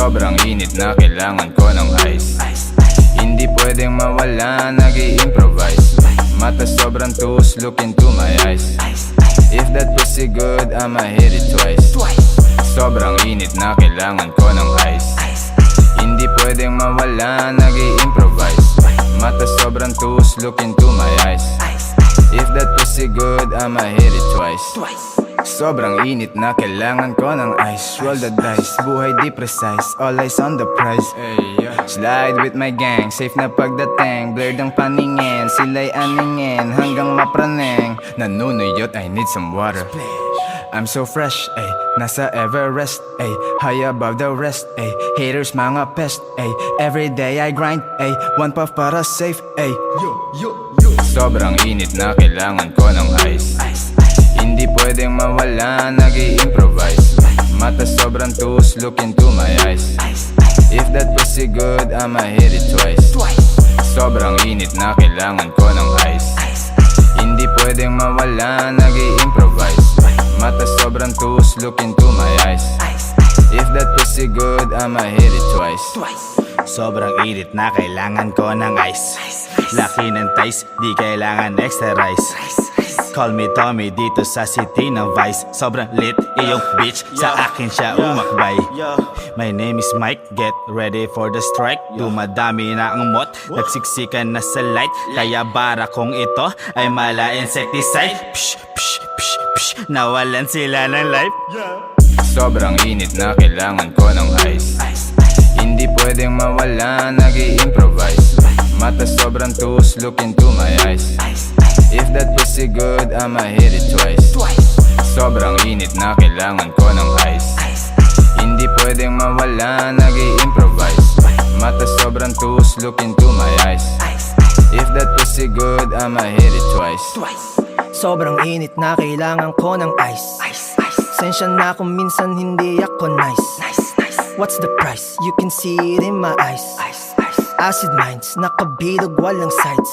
Sobrang init na kailangan ko ng ice. Hindi pwedeng mawala, nag-i-improvise. Mata sobrang tuos, look into my eyes. If that pussy good, I'ma hit it twice. Sobrang init na kailangan ko ng ice. Hindi pwedeng mawala, nag-i-improvise. Mata sobrang tuos, look into my eyes. If that pussy good, I'ma hit it twice. Sobrang init na kailangan ko ng ice. Roll the dice, buhay di precise. All eyes on the prize. Slide with my gang, safe na pagdating. Blurred ang paningin, sila'y aningin hanggang mapraneng. Nanunuyot, I need some water. I'm so fresh, ay, nasa Everest, ay, high above the rest, ay, haters mga pest, ay, everyday I grind, ay, one puff para safe, ay. Sobrang init na kailangan ko ng ice. Hindi pwedeng mawala, nag-i-improvise. Mata sobrang tuos, look into my eyes. If that pussy good, I'ma hit it twice. Sobrang init na kailangan ko ng ice. Hindi pwedeng mawala, nag-i-improvise. Mata sobrang tuos, look into my eyes. If that pussy good, I'ma hit it twice. Sobrang init na kailangan ko ng ice. Laki ng ties, di kailangan extra rice. Call me Tommy dito sa city ng Vice. Sobrang lit, iyong bitch, sa akin siya umakbay. My name is Mike, get ready for the strike. Dumadami na ang mot, nagsiksikan na sa light. Kaya bara kong ito ay mala insecticide. Psh, psh, psh, psh, nawalan sila ng life. Sobrang init na kailangan ko ng ice. Hindi pwedeng mawala, nag-i-improvise. Mata sobrang tuos, look into my eyes. If that pussy good, I'ma hit it twice. Sobrang init na kailangan ko ng ice. Hindi pwedeng mawala, nag-i-improvise. Mata sobrang tuos, look into my eyes. If that pussy good, I'ma hit it twice. Sobrang init na kailangan ko ng ice. Sensya na kung minsan hindi ako nice. What's the price? You can see it in my eyes. Acid minds, nakabilog walang sides.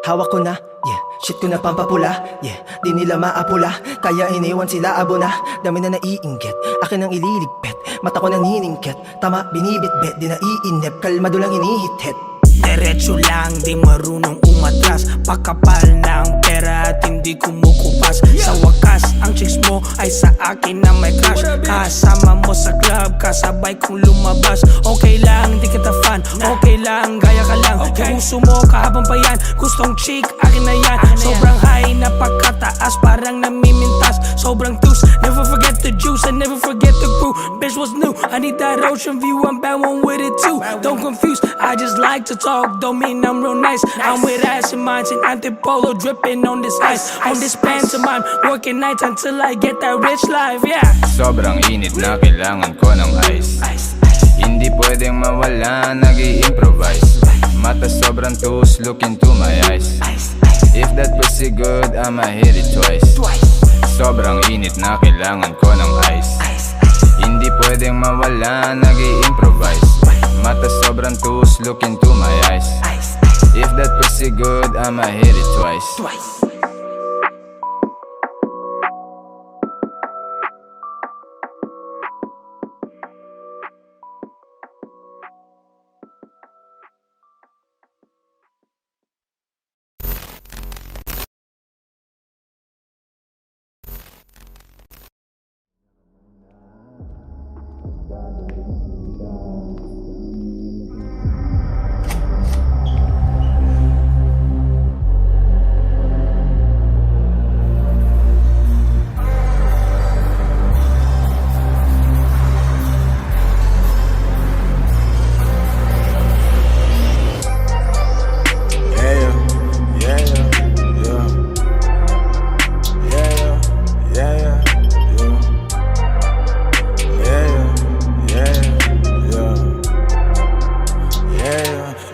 Hawak ko na, yeah, shit ko na pampapula, yeah, di nila maapula. Kaya iniwan sila abo na, dami na naiinggit. Akin ang ililigpit, mata ko naniningkit. Tama binibitbit, di naiinip, kalmado lang hinihit-hit. Diretso lang, di marunong umatras. Pakapal na ang pera at hindi kumukupas. Sa wakas, ang chicks mo ay sa akin na may crush. Kasama mo sa club, kasabay kong lumabas. Okay lang, di kita fan, okay lang, gaya ka lang. Yung uso mo, kahabang pa yan, gustong chick, akin na yan. Sobrang high, napakataas, parang namimintas. Sobrang tus, never forget the juice, and never forget the crew. Bitch was new, I need that ocean view, I'm bad one with it too. Don't confuse, I just like to talk, don't mean I'm real nice. I'm with acid minds and antipolo dripping on this ice. On this pantomime, working nights until I get that rich life, yeah. Sobrang init na kailangan ko ng ice. Hindi pwedeng mawala, nag-i-improvise. Mata sobrang tuos, look into my eyes. If that pussy good, I'ma hit it twice. Sobrang init na kailangan ko ng ice. Hindi pwedeng mawala, nag-i-improvise. Mata sobrang tuos, look into my eyes. If that pussy good, I'ma hit it twice.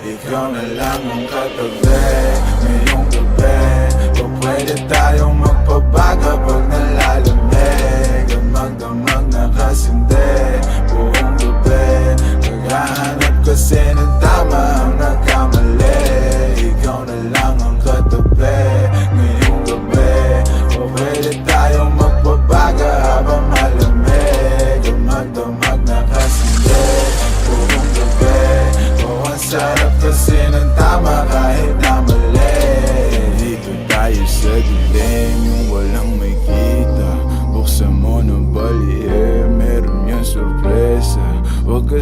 Ikaw na lang ang katabi ngayong gabi. O pwede tayong magpabaga pag nalalamig. Ang magdamag nakasindi buong gabi. Naghahanap kasi ng tama ang nagkamali. Ikaw na lang ang katabi ngayong gabi. O pwede tayong magpabaga habang malamig. Ang magdamag nakasindi.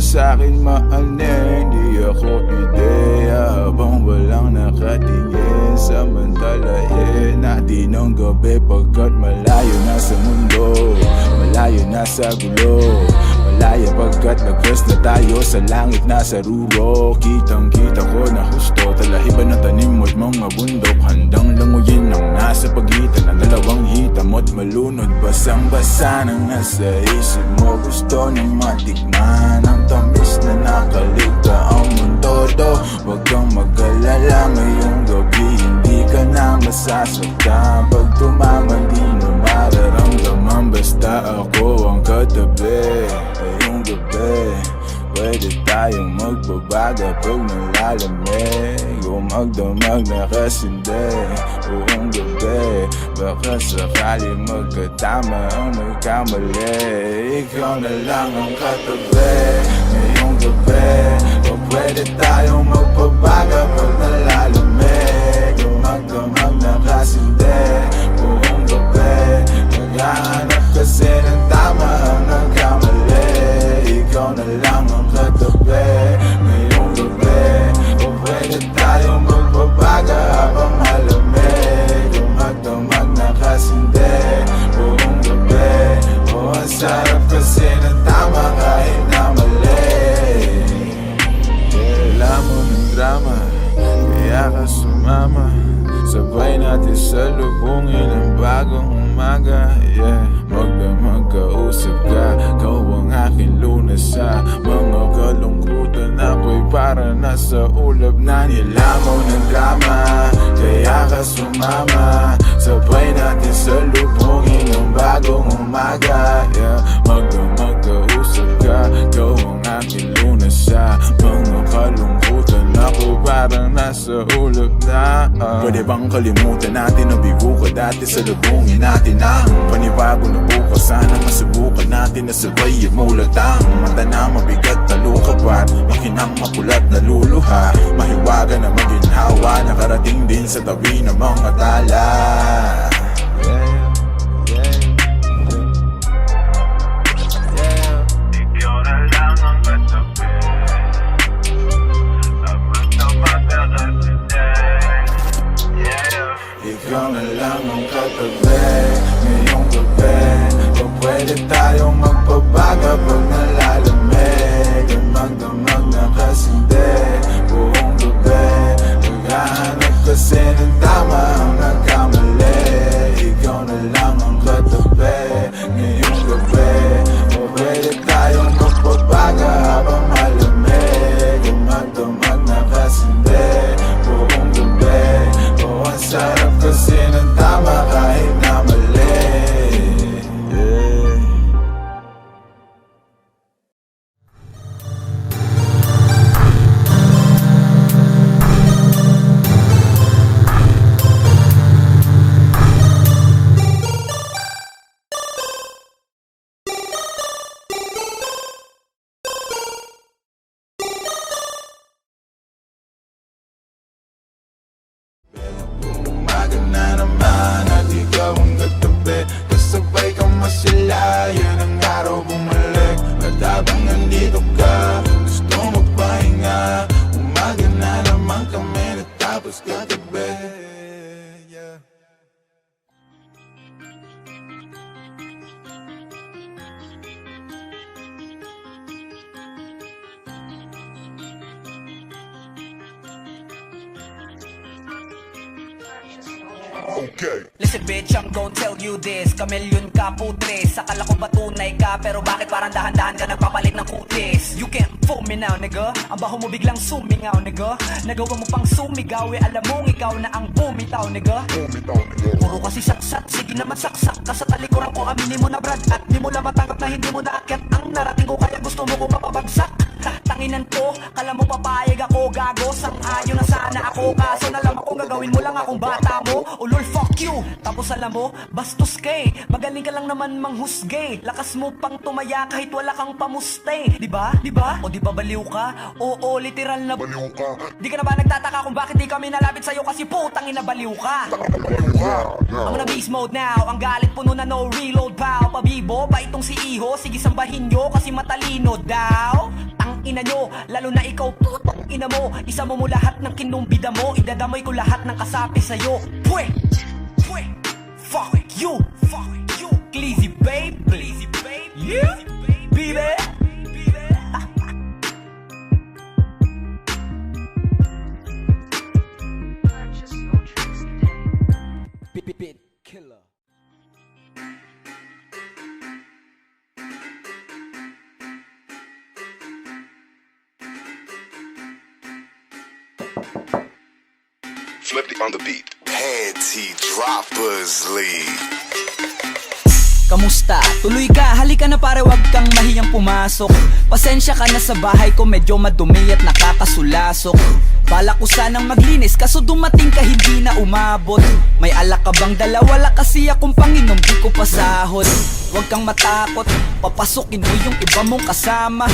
sa'kin maaning di ako ideya habang walang nakatingin. Samantalahin natin ang gabi pagkat malayo na sa mundo, malayo na sa gulo, malaya pagkat nagkas na tayo sa langit na sa ruro. Kitang kita ko na husto, talahiban na tanim mo't mga bundok, handang languyin ang nasa pagitan ng dalawang hita mo't malunod. Basang basa nang nasa isip mo, gusto nang matikman ang tamis na nakaligta ang mundo do. Huwag kang mag-alala ngayong gabi, hindi ka na masasaktan. Pag tumaman di mo mararamdaman, basta ako ang katabi. Ngayong gabi pwede tayong magbabaga pag nalalamig, o magdamag na kasindi. Buong gabi baka sakali magkatama ang nagkamali. Ikaw na lang ang katabi. Ngayong gabi o pwede tayong magbabaga pag nalalamig, o magdamag na kasindi. Buong gabi naghahanap kasi ng tama ang nagkamali. Ikaw na lang ang katabi. Ngayong gabi o pwede tayong magbabaga habang malamig, o magdamag na kasindi. Buong gabi o ang sarap kasi ng tama kahit na mali. Alam mo ng drama, kaya ka sumama. Sabay natin salubungin ang bagong umaga. Yeah, magdamag kausap ka, kau ang aking lunas sa mga kalungkutan. Ako'y para nasa ulap na nilangaw ng drama, kaya ka sumama. Sabay natin salubungin ang bagong umaga. Yeah, magdamag kausap ka, kau ang aking lunas sa mga kalungkutan. Ako'y parang nasa ulap na. Pwede bang kalimutan natin na bigo ka dati? Salubungin natin ang panibago na bukas. Sana masubukan natin na sabay at mulatang mata na mabigat na lukapat, makinang makulat na luluha, mahiwaga na maginhawa, nakarating din sa tabi ng mga tala. Ikaw na lang ang katabi. Ngayong gabi o pwede tayong magpabaga pag nalalamig, o magdamag na kasindi. Buong gabi naghahanap kasi ng tama ang nagkamali. Ikaw na lang ang katabi. Ngayong gabi o pwede tayong magpabaga habang malamig, o magdamag na kasindi. Buong gabi o ang sarap kasi ng tama kahit na mali. Yeah. Umaga na naman at ikaw ang katabi, kasabay kang masila, yan ang araw bumalik. At habang nandito ka, gusto magpahinga. Umaga na naman kami natapos kagabi. Yeah. Listen bitch, I'm gon' tell you this. Kamilyon ka putres, akala ko ba tunay ka, pero bakit parang dahan-dahan ka nagpapalit ng kutis? You can't fool me now nigga, ang baho mo biglang sumingaw nigga. Nagawa mo pang sumigaw, eh alam mong ikaw na ang bumitaw nigga. Puro kasi saksat, sige naman saksak ka sa talikuran ko. Aminin mo na brad, at di mo lang matanggap na hindi mo naakyat ang narating ko, kaya gusto mo ko mapabagsak. Tanginan ko, kala mo papayag ako, gago. Sang-ayon na sana ako, kaso nalaman ko gagawin mo lang akong bata mo. Ulol fuck you, tapos alam mo, bastos kay, magaling ka lang naman manghusgay. Lakas mo pang tumaya kahit wala kang pamuste. Diba? Diba? O di ba baliw ka? Oo, literal na baliw ka. Di ka na ba nagtataka kung bakit di kami nalapit sa'yo, kasi putang ina baliw ka. I'm on a beast mode now, ang galit puno na no reload pow. Pabibo ba itong si Iho? Sige sambahin nyo kasi matalino daw. Tang ina nyo. Lalo na ikaw, putang ina mo. Isa mo lahat ng kinumbida mo. Idadamay ko lahat ng kasapi sa'yo. Pwe! Pwe! Fuck you! Fuck you! Glizzy babe! Glizzy babe! Yeah! Baby! Beat killer. Flip it on the beat. Panty Droppers League. Kamusta? Tuloy ka, halika na pare, wag kang mahiyang pumasok. Pasensya ka na sa bahay ko, medyo madumi at nakakasulasok. Bala ko sanang maglinis, kaso dumating ka hindi na umabot. May alak ka bang dala? Wala kasi akong panginom, di ko pasahod. Wag kang matakot, papasukin mo yung iba mong kasama.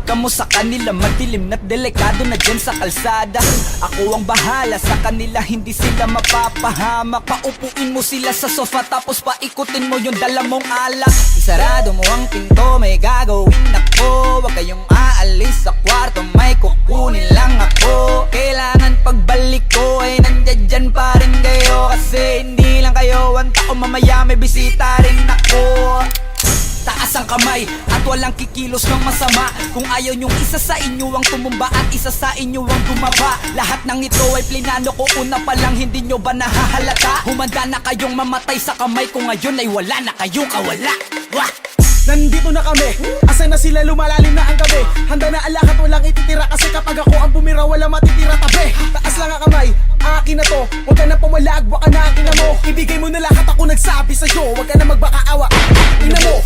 Kamo sa kanila, madilim na't delikado na dyan sa kalsada. Ako ang bahala sa kanila, hindi sila mapapahamak. Paupuin mo sila sa sofa, tapos paikutin mo yung dala mong alak. Isarado mo ang pinto, may gagawin ako. Huwag kayong aalis sa kwarto, may kukunin lang ako. Kailangan pagbalik ko ay nandyan dyan pa rin kayo. Kasi hindi lang kayo ang tao, mamaya may bisita rin ako. Taas ang kamay at walang kikilos ng masama. Kung ayaw nyong isa sa inyo ang tumumba at isa sa inyo ang tumaba. Lahat ng ito ay plinano ko, una pa lang, hindi nyo ba nahahalata? Humanda na kayong mamatay sa kamay ko, ngayon ay wala na kayong kawala. Wah! Nandito na kami, asa na sila, lumalalim na ang gabi. Handa na ang lahat, walang ititira. Kasi kapag ako ang bumira, wala matitira tabi. Taas lang ang kamay, akin na to. Huwag ka na pumalag, baka na akin na mo. Ibigay mo na lahat, ako nagsabi sa'yo. Huwag ka na magbakaawa, ina mo.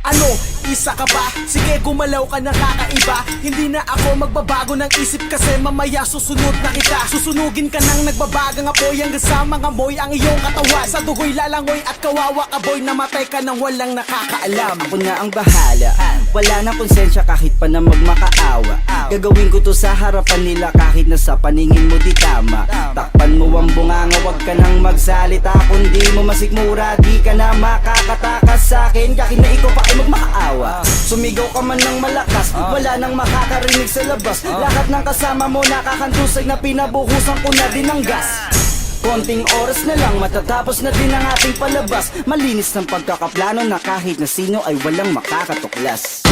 Ano, isa ka ba? Sige, gumalaw ka na kakaiba. Hindi na ako magbabago ng isip, kasi mamaya susunod na kita. Susunugin ka nang nagbabagang apoy, hanggang sa mga moy ang iyong katawan. Sa dugoy lalangoy at kawawa ka boy, namatay ka nang walang nakakaalam. Ako na ang bahala, wala nang konsensya kahit pa na magmakaawa. Gagawin ko to sa harapan nila kahit na sa paningin mo di tama. Takpan mo ang bunganga, wag ka nang magsalita. Kung di mo masikmura, di ka na makakatakas sa akin. Kahit na ikaw pa ay magmakaawa. Sumigaw ka man ng malakas, wala nang makakarinig sa labas. Lahat ng kasama mo nakakantusay na pinabuhusan ko na din ng gas. Konting oras na lang, matatapos na din ang ating palabas. Malinis ng pagkakaplano na kahit na sino ay walang makakatuklas.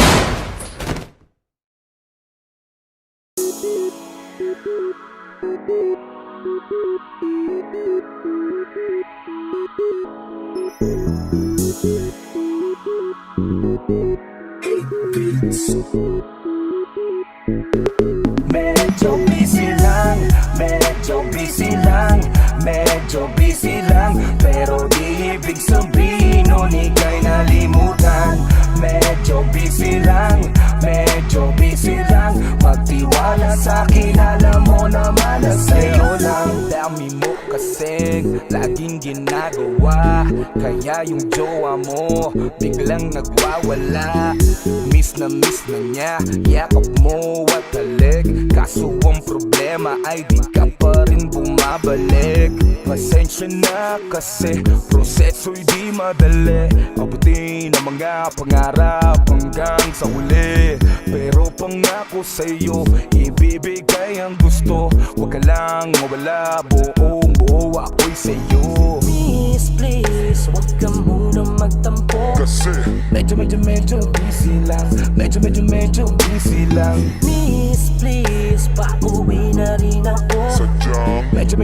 Medyo busy lang, medyo busy lang, medyo busy lang. Pero di ibig sabihin nun ika'y nalimutan. Medyo busy lang, medyo busy lang. Magtiwala sa'kin, alam mo naman na sa'yo lang. Dami mo kasing laging ginagawa, kaya yung jowa mo biglang nagwawala. Miss na niya, yakap mo at halik. Kaso ang problema ay di ka pa rin bumabalik. Pasensya na kasi proseso'y di madali. Abutin ang mga pangarap hanggang sa huli. Pero pangako sa'yo, ibibigay ang gusto. Huwag ka lang mawala, buong buo ako'y sa'yo. Miss, please, huwag ka muna magtampo. Kasi Medyo busy lang, medyo busy lang. Miss, please, pauwi na rin ako. sadyang Medyo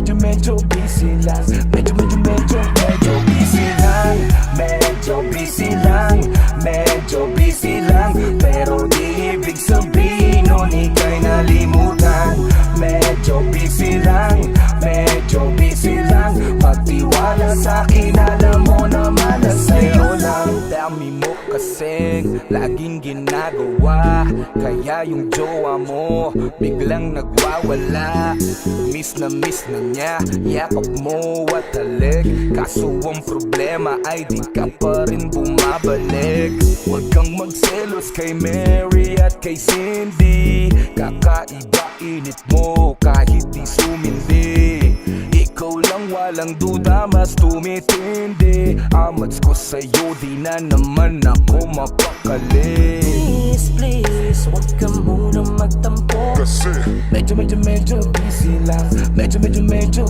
busy lang, medyo busy lang. Medyo busy lang, medyo busy lang. Pero di ibig sabihin nun ika'y nalimutan. Medyo busy lang, medyo busy lang. Magtiwala sa'kin, alam mo naman na sa'yo lang. Dami mo kasing laging ginagawa, kaya yung jowa mo biglang nagwawala. Miss na niya, yakap mo at halik. Kaso ang problema ay di ka pa rin bumabalik. Huwag kang magselos kay Mary at kay Cindy. Kakaiba init mo kahit di sumindi. Ikaw ikaw lang walang duda mas tumitindi. Amats ko sa'yo di na naman ako mapakali. Please, please, huwag ka muna magtampo. Kasi Medyo busy lang. Medyo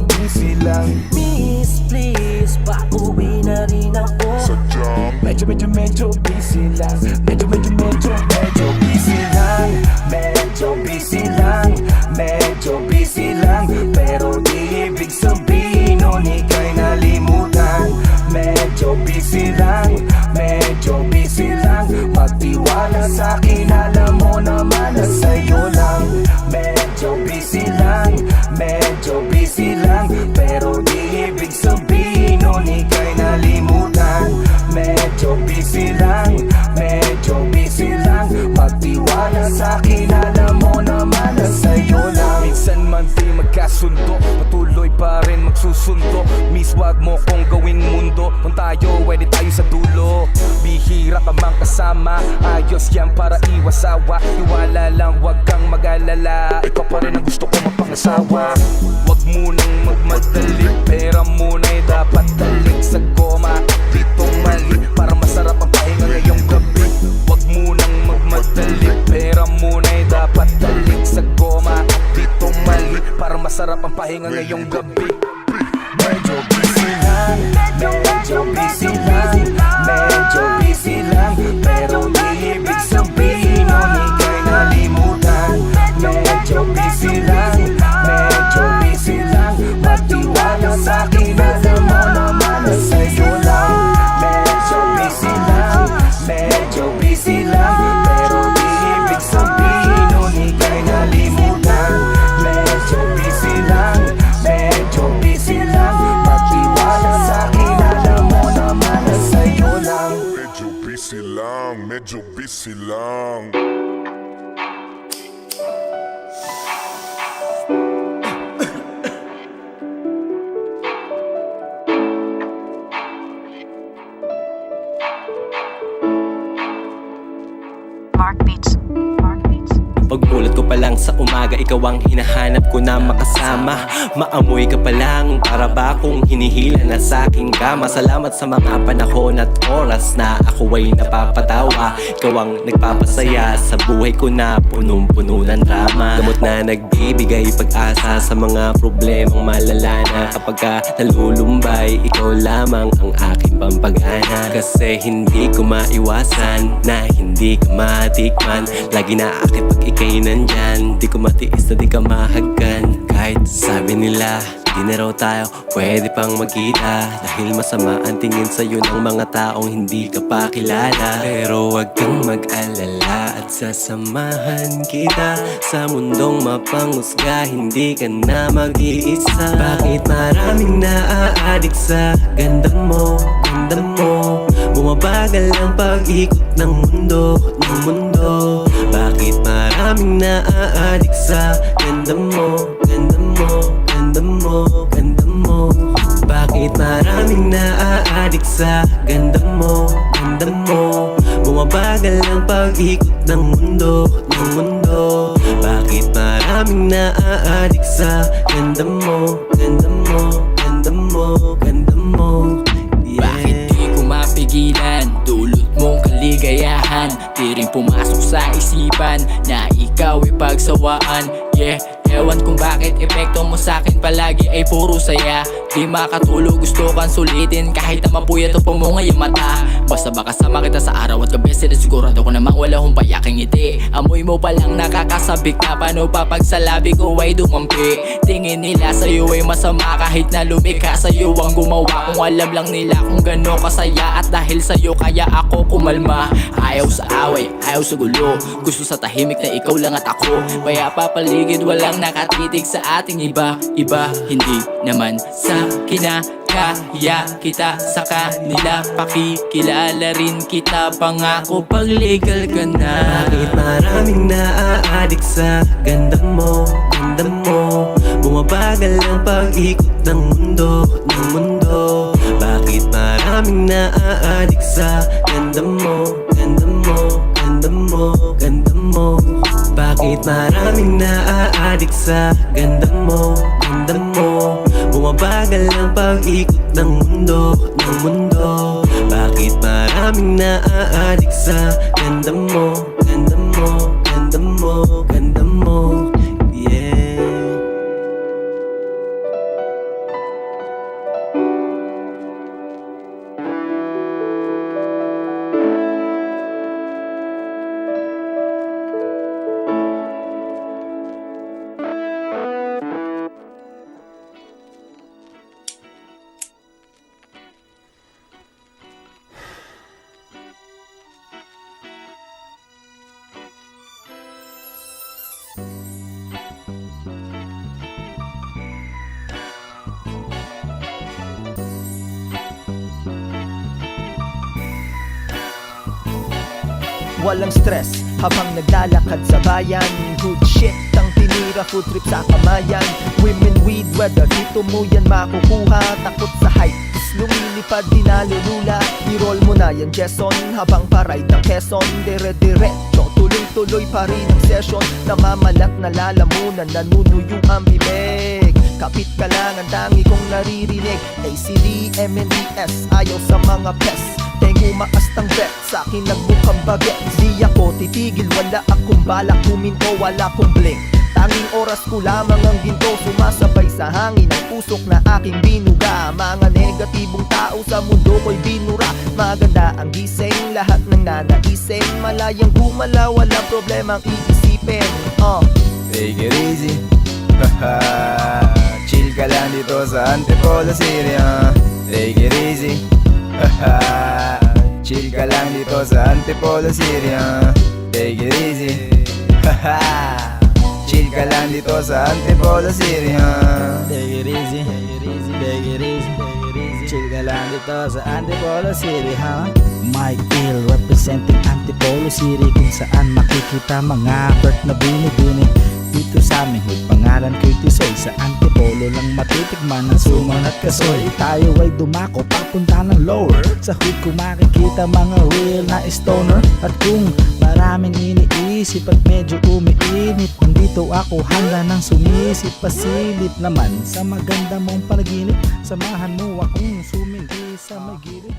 busy lang. Miss, please, pauwi na rin ako. sadyang Medyo busy lang. Medyo busy lang. Medyo busy lang. Medyo busy lang. Pero di ibig sabihin nun ika'y nalimutan. Medyo busy lang. Medyo busy lang. Magtiwala sa'kin, alam mo naman na sa'yo lang. Medyo busy lang. Medyo busy lang. Pero di ibig sabihin nun ika'y nalimutan. Medyo busy lang. Medyo busy lang. Magtiwala sa'kin, alam mo naman na sa'yo lang. Minsan man di magkasundo, patuloy pa rin magsusundo. Miss, wag mo kong gawing mundo. Kung tayo, pwede tayo sa dulo. Bihira ka mang kasama, ayos yan para iwas sawa. Iwala lang, wag kang mag-alala. Ikaw pa rin ang gusto ko mapangasawa. Wag munang magmadali, pera muna'y dapat dalik sa goma. Ditong mali, para masarap ang pahinga ngayong gabi. Wag munang magmadali, pera muna'y dapat dalik sa goma. Ditong mali, para masarap ang pahinga ngayong gabi. Medyo busy lang, medyo busy lang. Medyo busy lang, pero di ibig sabihin nun ika'y nalimutan. Medyo busy lang, medyo busy lang. Magtiwala sa'kin, alam mo naman na sa'yo lang. Medyo busy lang, medyo busy lang. Pero di ibig sabihin nun ika'y nalimutan. Medyo busy lang, medyo busy lang. Magtiwala sa'kin, alam mo naman na sa'yo lang. medyo busy lang, medyo busy lang. Mark Beats. Pagmulat ko pa lang sa umaga, ikaw ang hinahanap ko na makasama. Maamoy ka pa lang, para ba kung hinihila na sa aking kama. Salamat sa mga panahon at oras na ako ay napapatawa. Ikaw ang nagpapasaya sa buhay ko na punong-puno ng drama. Gamot na nagbibigay pag-asa sa mga problemang malala na. Kapag ka nalulumbay, ikaw lamang ang aking pampagana. Kasi hindi ko maiwasan na hindi ka matikman. Lagi na akit pag ika'y nandyan. Di ko matiis na di ka mahagkan. Kahit sabi nila di na raw tayo pwede pang magkita, dahil masama ang tingin sa'yo ng mga taong hindi ka pa kilala. Pero wag kang mag-alala at sasamahan kita sa mundong mapangusga. Hindi ka na mag-iisa. Bakit maraming naaadik sa ganda mo, ganda mo? Bumabagal ang pag-ikot ng mundo, ng mundo. Bakit maraming naaadik sa ganda mo, ganda mo, ganda mo, ganda mo? Bakit maraming naaadik sa ganda mo, ganda mo? Bumabagal ang pag-ikot ng mundo, ng mundo. Bakit maraming naaadik sa ganda mo, ganda mo, ganda mo, ganda mo? Bakit di ko mapigilan dulot mong kaligayahan? Di rin pumasok sa isipan na ikaw ay pagsawaan. Yeah, ewan kung bakit epekto mo sa'kin palagi ay puro saya. Di makatulog, gusto kang sulitin kahit na mapuyat o pumungay yung mata. Basta baka sama kita sa araw at gabi, sinisigurado ko namang wala hong payaking ngiti. Amoy mo palang nakakasabik na, paano pa pag sa labi ko ay dumampi. Tingin nila sa'yo ay masama kahit na lumikha sa'yo ang gumawa. Kung alam lang nila kung gano'n kasaya, at dahil sa'yo kaya ako kumalma. Ayaw sa away, ayaw sa gulo, gusto sa tahimik na ikaw lang at ako. Kaya papaligid, walang nakatitig sa ating iba. Iba, hindi naman sa kinakaya kita sa kanila. Pakikilala rin kita, pangako pag legal ka na. Bakit maraming naaadik sa ganda mo, ganda mo? Bumabagal ang pag-ikot ng mundo, ng mundo. Bakit maraming naaadik sa ganda mo, ganda mo, ganda mo, ganda mo? Bakit maraming naaadik sa ganda mo, ganda mo? Bumabagal ang pag-ikot ng mundo, Bakit maraming naaadik sa ganda mo, ganda mo, ganda mo, ganda mo, yeah. Walang stress habang naglalakad sa bayan. Good shit ang tinira, food trip sa kamayan. Women weed, whether dito mo yan makukuha. Takot sa hype, is lumilipad di nalulula. I-roll mo na yan Jason habang paride ng Quezon. Dire-diretso, tuloy-tuloy pa rin ang session. Namamalat na lalamunan, nanunuyo ang bibig. Kapit ka lang ang tangi kong naririnig. ACD, MNDS, ayaw sa mga pests. Tengo maastang bet, sa'kin nagbukang baget. Di ako titigil, wala akong balak huminto, wala akong blink. Tanging oras ko lamang ang ginto, sumasabay sa hangin ang usok na aking binuga. Mga negatibong tao sa mundo ko'y binura. Maganda ang gising, lahat ng nanaisin. Malayang gumala, walang problemang iisipin. Take it easy, haha. Chill ka lang dito sa Antipolo City, Take it easy, haha. Chill ka lang dito sa Antipolo City, Take it easy, haha. Chill ka lang dito sa Antipolo City, Take it easy, take it easy, take it easy, take it easy. Chill ka lang dito sa Antipolo City, Mike Hill representing Antipolo City, kung saan makikita mga bird na binibini. Dito sa amin, hood pangalan ko'y Tisoy. Sa Antipolo lang matitigman ng suman at kasoy. Tayo ay dumako papunta ng lower. Sa hood ko makikita mga real na stoner. At kung maraming iniisip at medyo umiinit, nandito ako handa ng sumisip. Pasilip naman sa maganda mong panaginip. Samahan mo akong sumindi sa may gilid.